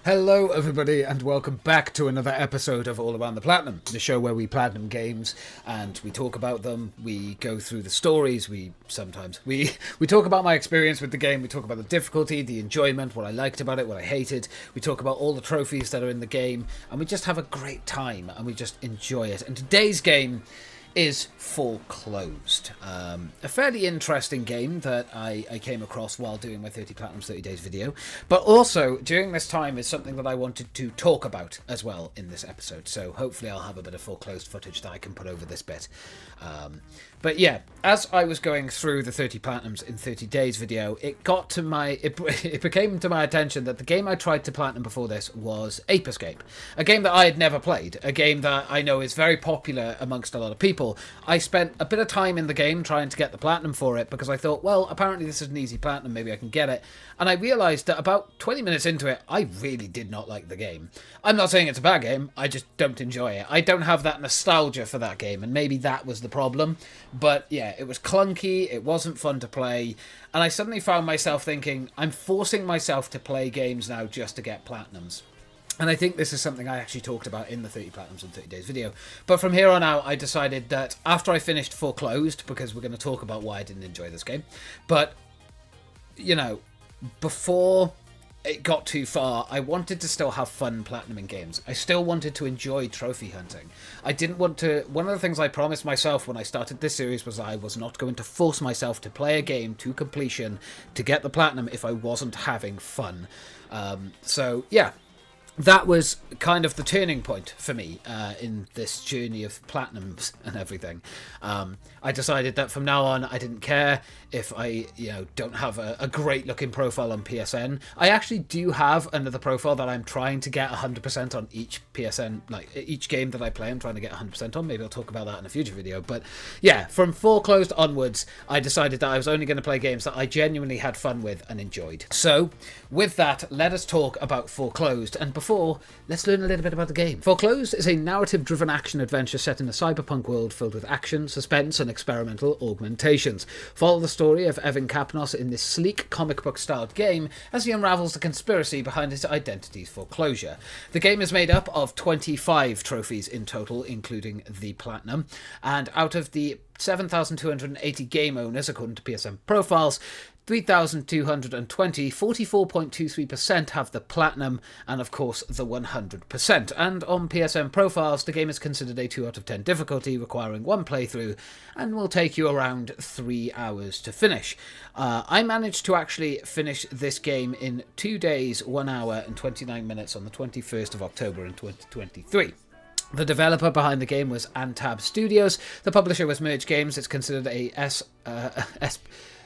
Hello everybody and welcome back to another episode of All Around the Platinum, the show where we platinum games and we talk about them, we go through the stories, we talk about my experience with the game, we talk about the difficulty, the enjoyment, what I liked about it, what I hated, we talk about all the trophies that are in the game, and we just have a great time and we just enjoy it. And today's game is Foreclosed. A fairly interesting game that I came across while doing my 30 Platinums 30 Days video, but also during this time is something that I wanted to talk about as well in this episode, so hopefully I'll have a bit of Foreclosed footage that I can put over this bit. But yeah, as I was going through the 30 Platinums in 30 Days video, it became to my attention that the game I tried to platinum before this was Ape Escape, a game that I had never played, a game that I know is very popular amongst a lot of people. I spent a bit of time in the game trying to get the platinum for it because I thought, well, apparently this is an easy platinum, maybe I can get it. And I realised that about 20 minutes into it, I really did not like the game. I'm not saying it's a bad game, I just don't enjoy it. I don't have that nostalgia for that game, and maybe that was the problem. But yeah, it was clunky, it wasn't fun to play, and I suddenly found myself thinking, I'm forcing myself to play games now just to get platinums. And I think this is something I actually talked about in the 30 Platinums in 30 Days video. But from here on out, I decided that after I finished Foreclosed, because we're going to talk about why I didn't enjoy this game, but, you know, before it got too far, I wanted to still have fun platinuming games. I still wanted to enjoy trophy hunting. I didn't want to... One of the things I promised myself when I started this series was I was not going to force myself to play a game to completion to get the platinum if I wasn't having fun. So, yeah. That was kind of the turning point for me in this journey of platinums and everything. I decided that from now on, I didn't care if I, don't have a great looking profile on PSN. I actually do have another profile that I'm trying to get 100% on each PSN, like each game that I play, I'm trying to get 100% on. Maybe I'll talk about that in a future video. But yeah, from Foreclosed onwards, I decided that I was only going to play games that I genuinely had fun with and enjoyed. So with that, let us talk about Foreclosed. And before, let's learn a little bit about the game. Foreclosed is a narrative-driven action-adventure set in a cyberpunk world filled with action, suspense, and experimental augmentations. Follow the story of Evan Kapnos in this sleek comic book-styled game as he unravels the conspiracy behind his identity's foreclosure. The game is made up of 25 trophies in total, including the Platinum, and out of the 7,280 game owners, according to PSN profiles, 3,220, 44.23% have the Platinum, and of course the 100%. And on PSN profiles, the game is considered a 2 out of 10 difficulty, requiring one playthrough, and will take you around 3 hours to finish. I managed to actually finish this game in 2 days, 1 hour and 29 minutes on the 21st of October in 2023. The developer behind the game was Antab Studios. The publisher was Merge Games. It's considered a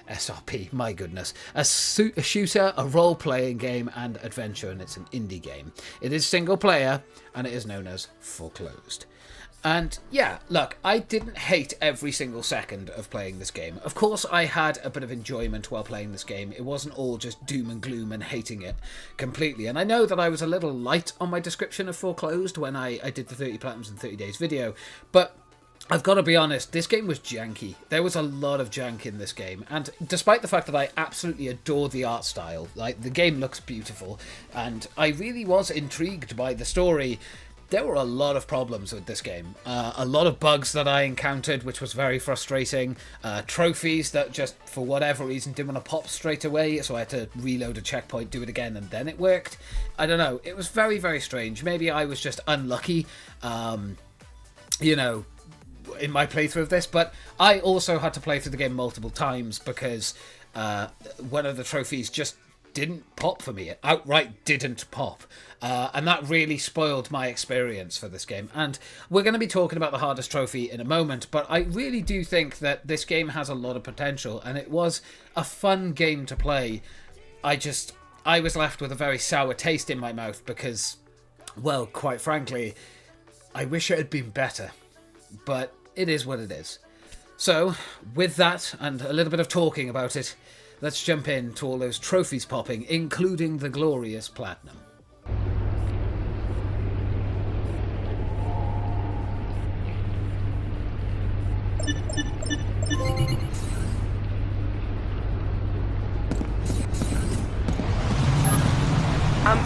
SRP, my goodness. A shooter, a role-playing game, and adventure, and it's an indie game. It is single player, and it is known as Foreclosed. And yeah, look, I didn't hate every single second of playing this game. Of course, I had a bit of enjoyment while playing this game. It wasn't all just doom and gloom and hating it completely. And I know that I was a little light on my description of Foreclosed when I did the 30 Platinums in 30 Days video, but I've got to be honest, this game was janky. There was a lot of jank in this game, and despite the fact that I absolutely adore the art style, like, the game looks beautiful, and I really was intrigued by the story, there were a lot of problems with this game. A lot of bugs that I encountered, which was very frustrating. Trophies that just, for whatever reason, didn't want to pop straight away, so I had to reload a checkpoint, do it again, and then it worked. I don't know, it was very, very strange. Maybe I was just unlucky, in my playthrough of this, but I also had to play through the game multiple times because one of the trophies just didn't pop for me. It outright didn't pop. And that really spoiled my experience for this game. And we're going to be talking about the hardest trophy in a moment, but I really do think that this game has a lot of potential, and it was a fun game to play. I was left with a very sour taste in my mouth because, well, quite frankly, I wish it had been better. But it is what it is. So, with that, and a little bit of talking about it, let's jump into all those trophies popping, including the glorious Platinum. I'm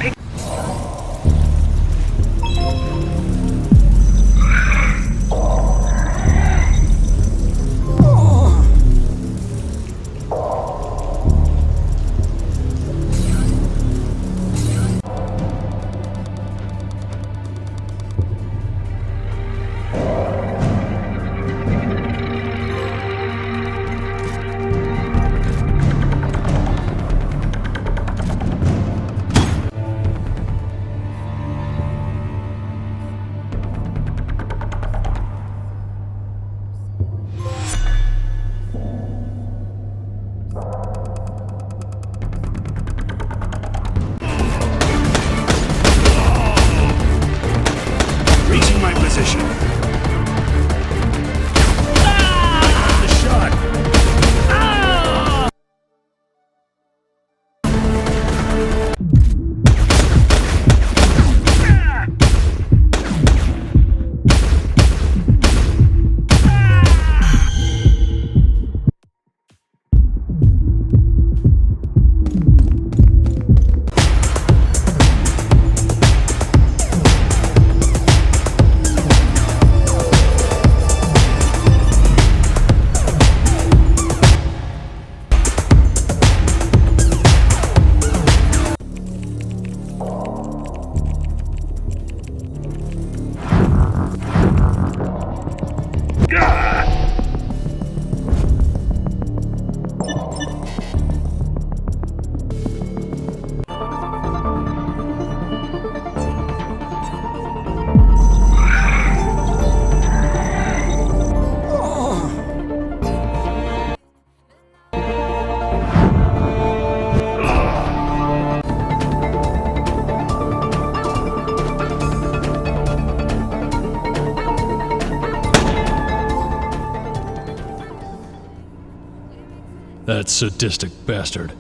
That sadistic bastard.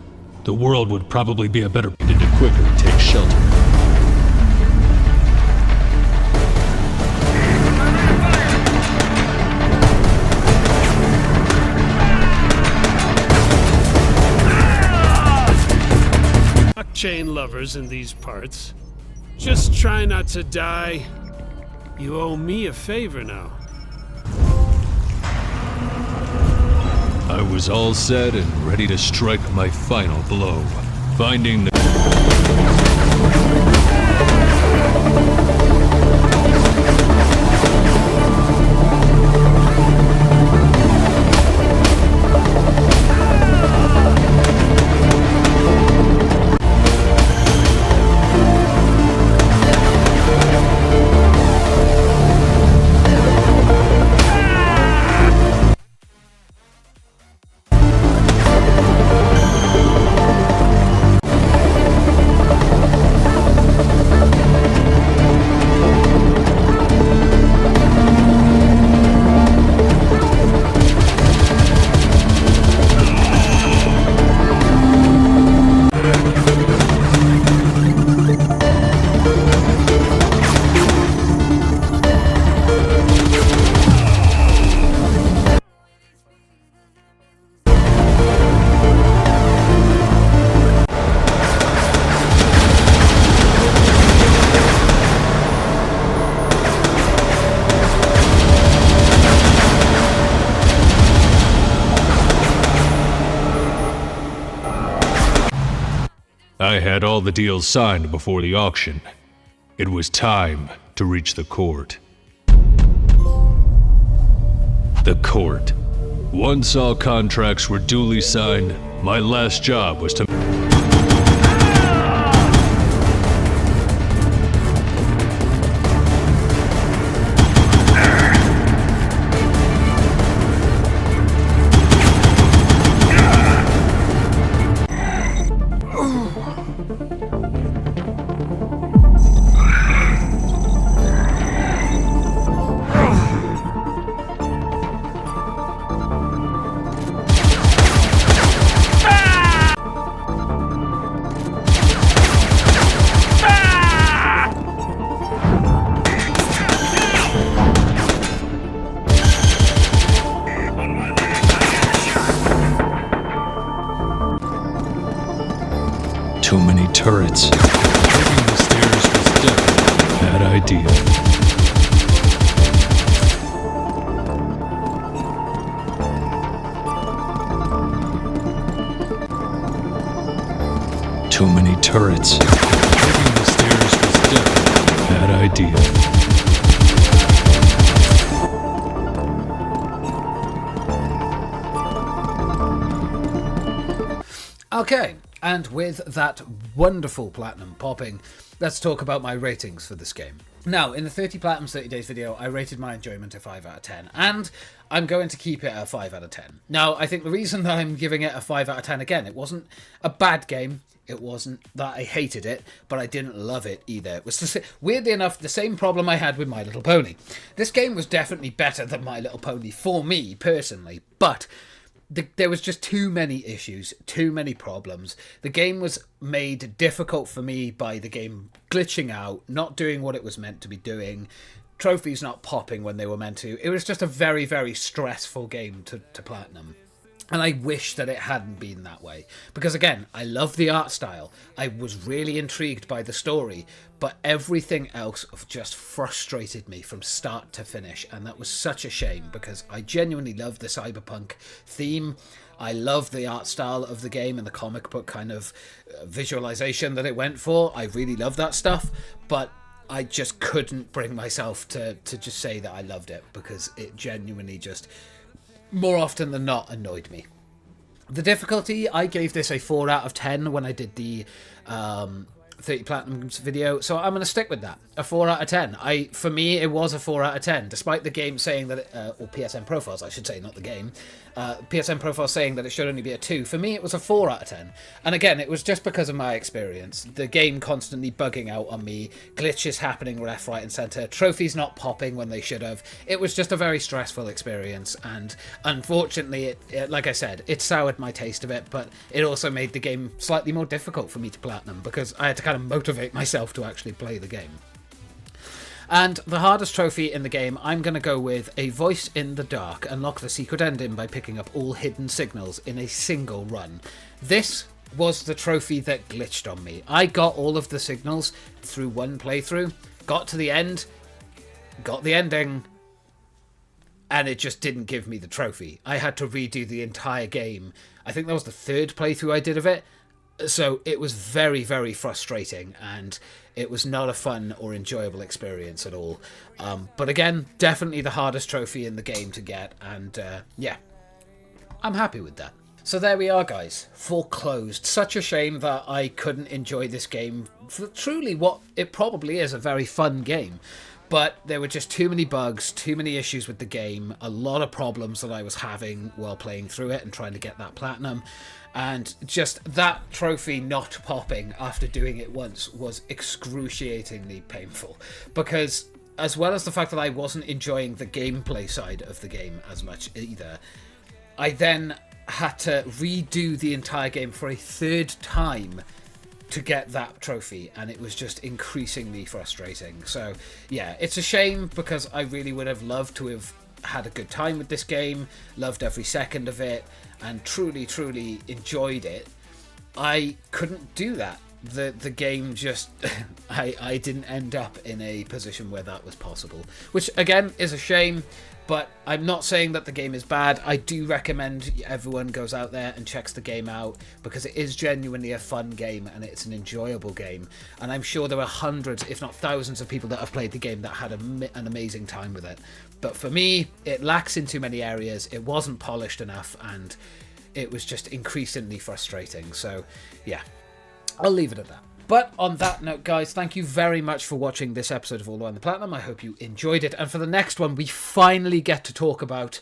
The world would probably be a better place to quicker take shelter. Chain lovers in these parts. Just try not to die. You owe me a favor now. I was all set and ready to strike my final blow. Finding the... I had all the deals signed before the auction. It was time to reach the court. The court. Once all contracts were duly signed, my last job was to... Too many turrets. Taking the stairs was definitely a bad idea. Too many turrets. Taking the stairs was definitely a bad idea. Okay, and with that wonderful platinum popping, let's talk about my ratings for this game. Now, in the 30 Platinums 30 Days video, I rated my enjoyment a 5 out of 10, and I'm going to keep it a 5 out of 10. Now, I think the reason that I'm giving it a 5 out of 10, again, it wasn't a bad game, it wasn't that I hated it, but I didn't love it either. It was, weirdly enough, the same problem I had with My Little Pony. This game was definitely better than My Little Pony for me, personally, but... there was just too many issues, too many problems. The game was made difficult for me by the game glitching out, not doing what it was meant to be doing, trophies not popping when they were meant to. It was just a very, very stressful game to platinum. And I wish that it hadn't been that way. Because again, I love the art style. I was really intrigued by the story. But everything else just frustrated me from start to finish. And that was such a shame because I genuinely love the cyberpunk theme. I love the art style of the game and the comic book kind of visualization that it went for. I really love that stuff. But I just couldn't bring myself to just say that I loved it. Because it genuinely just... more often than not annoyed me. The difficulty, I gave this a 4 out of 10 when I did the 30 Platinums video, so I'm going to stick with that. A 4 out of 10. For me, it was a 4 out of 10, despite the game saying that, or PSN profiles, I should say, not the game. PSN profiles saying that it should only be a 2. For me, it was a 4 out of 10. And again, it was just because of my experience. The game constantly bugging out on me, glitches happening left, right, and centre, trophies not popping when they should have. It was just a very stressful experience, and unfortunately, like I said, it soured my taste of it, but it also made the game slightly more difficult for me to platinum, because I had to kind of motivate myself to actually play the game. And the hardest trophy in the game, I'm going to go with A Voice in the Dark. Unlock the secret ending by picking up all hidden signals in a single run. This was the trophy that glitched on me. I got all of the signals through one playthrough, got to the end, got the ending, and it just didn't give me the trophy. I had to redo the entire game. I think that was the third playthrough I did of it. So it was very, very frustrating, and it was not a fun or enjoyable experience at all. But again, definitely the hardest trophy in the game to get, and yeah, I'm happy with that. So there we are, guys. Foreclosed. Such a shame that I couldn't enjoy this game for truly what it probably is, a very fun game. But there were just too many bugs, too many issues with the game, a lot of problems that I was having while playing through it and trying to get that platinum. And just that trophy not popping after doing it once was excruciatingly painful. Because as well as the fact that I wasn't enjoying the gameplay side of the game as much either, I then had to redo the entire game for a third time to get that trophy, and it was just increasingly frustrating. So yeah, it's a shame, because I really would have loved to have had a good time with this game, loved every second of it, and truly enjoyed it. I couldn't do that. The game just I didn't end up in a position where that was possible, which again is a shame. But I'm not saying that the game is bad. I do recommend everyone goes out there and checks the game out, because it is genuinely a fun game and it's an enjoyable game. And I'm sure there are hundreds, if not thousands, of people that have played the game that had an amazing time with it. But for me, it lacks in too many areas. It wasn't polished enough, and it was just increasingly frustrating. So yeah, I'll leave it at that. But on that note, guys, thank you very much for watching this episode of All Around the Platinum. I hope you enjoyed it. And for the next one, we finally get to talk about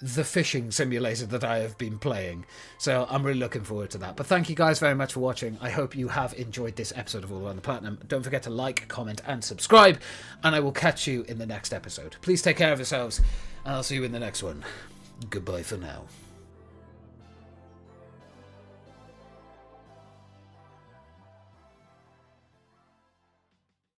the fishing simulator that I have been playing. So I'm really looking forward to that. But thank you guys very much for watching. I hope you have enjoyed this episode of All Around the Platinum. Don't forget to like, comment, and subscribe. And I will catch you in the next episode. Please take care of yourselves, and I'll see you in the next one. Goodbye for now.